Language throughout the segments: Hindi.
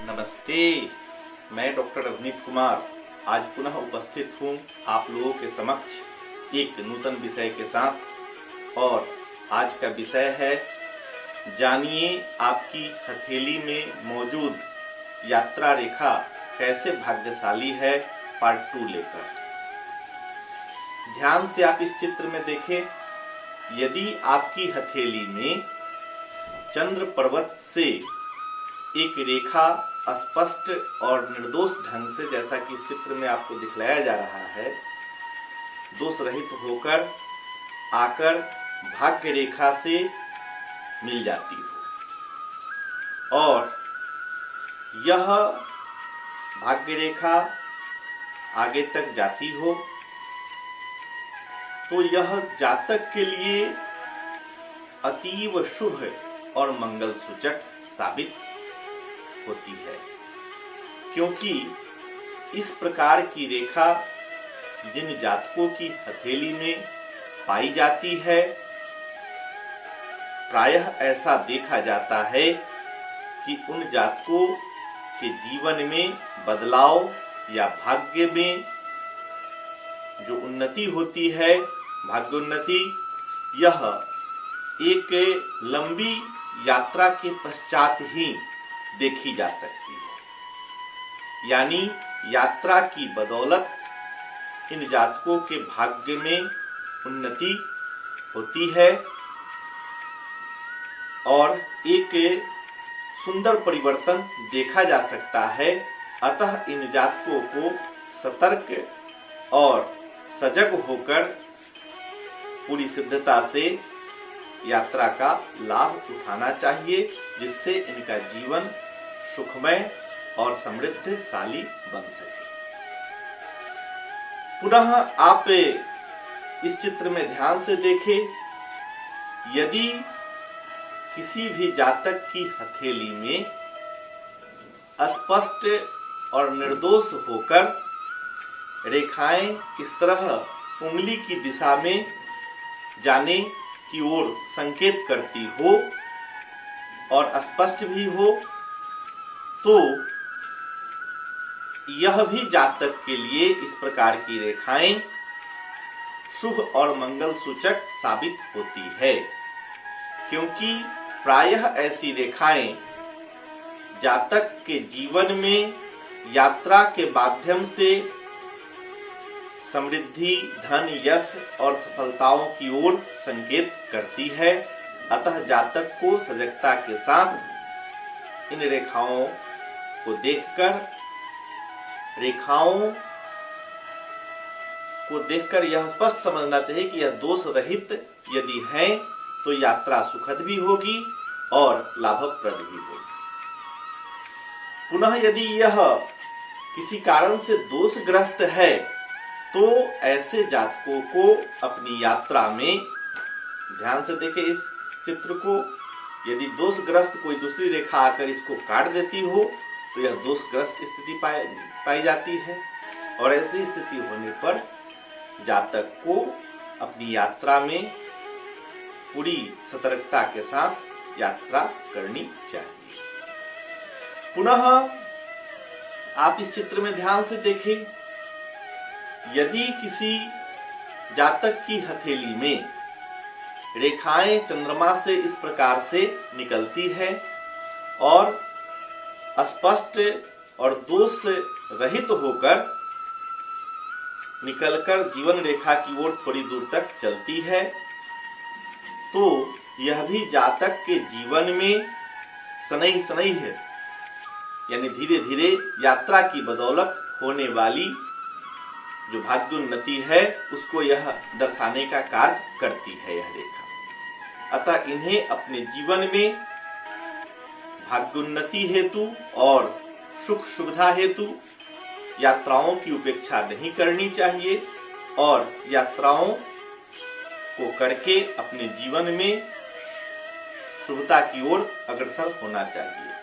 नमस्ते, मैं डॉक्टर अवनीत कुमार आज पुनः उपस्थित हूँ आप लोगों के समक्ष एक नूतन विषय के साथ। और आज का विषय है जानिए आपकी हथेली में मौजूद यात्रा रेखा कैसे भाग्यशाली है, पार्ट 2 लेकर। ध्यान से आप इस चित्र में देखें। यदि आपकी हथेली में चंद्र पर्वत से एक रेखा स्पष्ट और निर्दोष ढंग से, जैसा कि इस चित्र में आपको दिखलाया जा रहा है, दोष रहित होकर आकर भाग्य रेखा से मिल जाती हो और यह भाग्य रेखा आगे तक जाती हो, तो यह जातक के लिए अतीव शुभ और मंगल सूचक साबित होती है, क्योंकि इस प्रकार की रेखा जिन जातकों की हथेली में पाई जाती है, प्रायः ऐसा देखा जाता है कि उन जातकों के जीवन में बदलाव या भाग्य में जो उन्नति होती है, भाग्योन्नति, यह एक लंबी यात्रा के पश्चात ही देखी जा सकती है। यानी यात्रा की बदौलत इन जातकों के भाग्य में उन्नति होती है और एक सुंदर परिवर्तन देखा जा सकता है। अतः इन जातकों को सतर्क और सजग होकर पूरी सिद्धता से यात्रा का लाभ उठाना चाहिए, जिससे इनका जीवन सुखमय और समृद्धशाली बन सके। पुनः आप इस चित्र में ध्यान से देखें। यदि किसी भी जातक की हथेली में स्पष्ट और निर्दोष होकर रेखाएं इस तरह उंगली की दिशा में जाने की ओर संकेत करती हो और स्पष्ट भी हो, तो यह भी जातक के लिए इस प्रकार की रेखाएं शुभ और मंगल सूचक साबित होती है, क्योंकि प्रायः ऐसी रेखाएं जातक के जीवन में यात्रा के माध्यम से समृद्धि, धन, यश और सफलताओं की ओर संकेत करती है। अतः जातक को सजगता के साथ इन रेखाओं को देखकर यह स्पष्ट समझना चाहिए कि यह दोष रहित यदि है तो यात्रा सुखद भी होगी और लाभप्रद भी होगी। पुनः यदि यह किसी कारण से दोषग्रस्त है, तो ऐसे जातकों को अपनी यात्रा में, ध्यान से देखें इस चित्र को, यदि दोषग्रस्त कोई दूसरी रेखा आकर इसको काट देती हो तो यह दोषग्रस्त स्थिति पाई जाती है और ऐसी स्थिति होने पर जातक को अपनी यात्रा में पूरी सतर्कता के साथ यात्रा करनी चाहिए। पुनः आप इस चित्र में ध्यान से देखें। यदि किसी जातक की हथेली में रेखाएं चंद्रमा से इस प्रकार से निकलती है और स्पष्ट और दोष रहित होकर निकलकर जीवन रेखा की ओर थोड़ी दूर तक चलती है, तो यह भी जातक के जीवन में शनैः यानी धीरे धीरे यात्रा की बदौलत होने वाली जो भाग्योन्नति है उसको यह दर्शाने का कार्य करती है यह रेखा। अतः इन्हें अपने जीवन में भाग्योन्नति हेतु और सुख सुविधा हेतु यात्राओं की उपेक्षा नहीं करनी चाहिए और यात्राओं को करके अपने जीवन में शुभता की ओर अग्रसर होना चाहिए।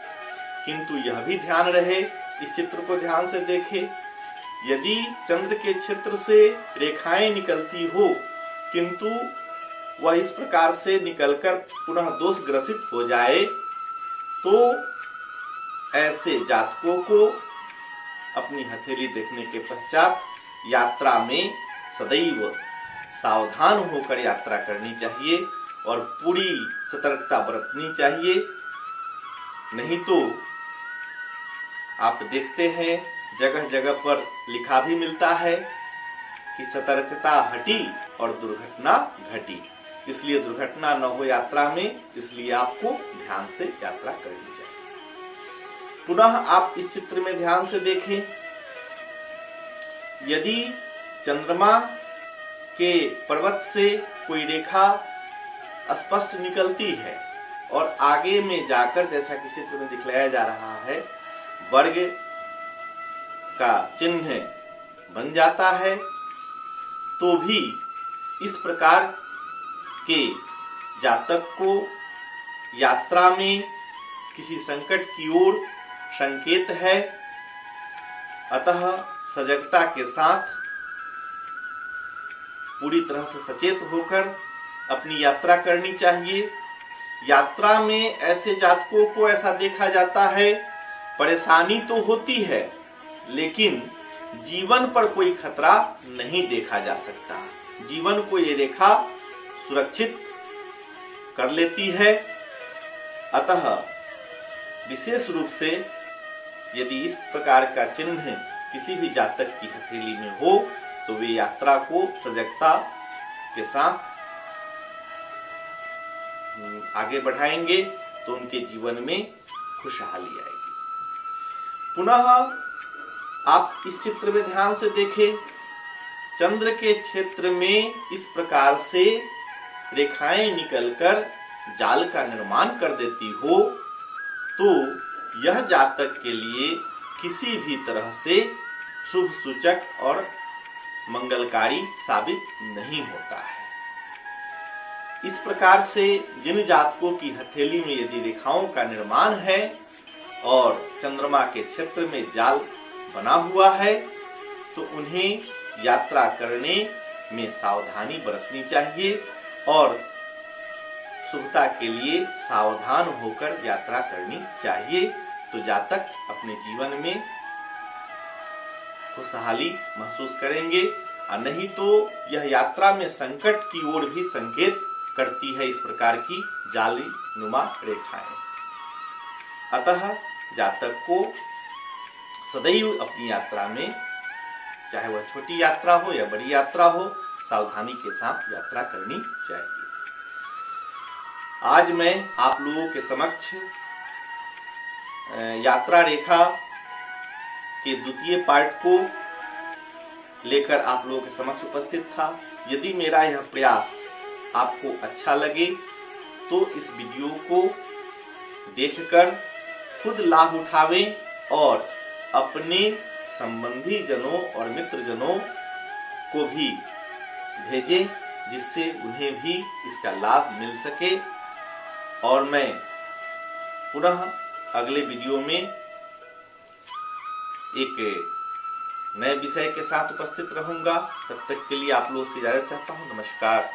किंतु यह भी ध्यान रहे, इस चित्र को ध्यान से देखें। यदि चंद्र के क्षेत्र से रेखाएं निकलती हो किंतु वह इस प्रकार से निकलकर पुनः दोष ग्रसित हो जाए, तो ऐसे जातकों को अपनी हथेली देखने के पश्चात यात्रा में सदैव सावधान होकर यात्रा करनी चाहिए और पूरी सतर्कता बरतनी चाहिए। नहीं तो आप देखते हैं जगह जगह पर लिखा भी मिलता है कि सतर्कता हटी और दुर्घटना घटी। इसलिए दुर्घटना न हो यात्रा में, इसलिए आपको ध्यान से यात्रा करनी चाहिए। पुनः आप इस चित्र में ध्यान से देखें, यदि चंद्रमा के पर्वत से कोई रेखा स्पष्ट निकलती है और आगे में जाकर, जैसा कि चित्र में दिखलाया जा रहा है, वर्ग का चिन्ह बन जाता है, तो भी इस प्रकार के जातक को यात्रा में किसी संकट की ओर संकेत है। अतः सजगता के साथ पूरी तरह से सचेत होकर अपनी यात्रा करनी चाहिए। यात्रा में ऐसे जातकों को ऐसा देखा जाता है, परेशानी तो होती है लेकिन जीवन पर कोई खतरा नहीं देखा जा सकता। जीवन को ये रेखा सुरक्षित कर लेती है। अतः विशेष रूप से यदि इस प्रकार का चिन्ह किसी भी जातक की हथेली में हो तो वे यात्रा को सजगता के साथ आगे बढ़ाएंगे तो उनके जीवन में खुशहाली आएगी। पुनः आप इस चित्र में ध्यान से देखें, चंद्र के क्षेत्र में इस प्रकार से रेखाएं निकलकर जाल का निर्माण कर देती हो तो यह जातक के लिए किसी भी तरह से शुभ सूचक और मंगलकारी साबित नहीं होता है। इस प्रकार से जिन जातकों की हथेली में यदि रेखाओं का निर्माण है और चंद्रमा के क्षेत्र में जाल बना हुआ है तो उन्हें यात्रा करने में सावधानी बरतनी चाहिए और शुभता के लिए सावधान होकर यात्रा करनी चाहिए। तो जातक अपने जीवन में खुशहाली महसूस करेंगे, और नहीं तो यह यात्रा में संकट की ओर भी संकेत करती है इस प्रकार की जाली नुमा रेखाएं। अतः जातक को सदैव अपनी यात्रा में, चाहे वह छोटी यात्रा हो या बड़ी यात्रा हो, सावधानी के साथ यात्रा करनी चाहिए। आज मैं आप लोगों के समक्ष यात्रा रेखा के द्वितीय पार्ट को लेकर आप लोगों के समक्ष उपस्थित था। यदि मेरा यह प्रयास आपको अच्छा लगे तो इस वीडियो को देखकर खुद लाभ उठावें और अपने संबंधी जनों और मित्र जनों को भी भेजें, जिससे उन्हें भी इसका लाभ मिल सके। और मैं पुनः अगले वीडियो में एक नए विषय के साथ उपस्थित रहूंगा। तब तक के लिए आप लोगों से इजाजत चाहता हूं। नमस्कार।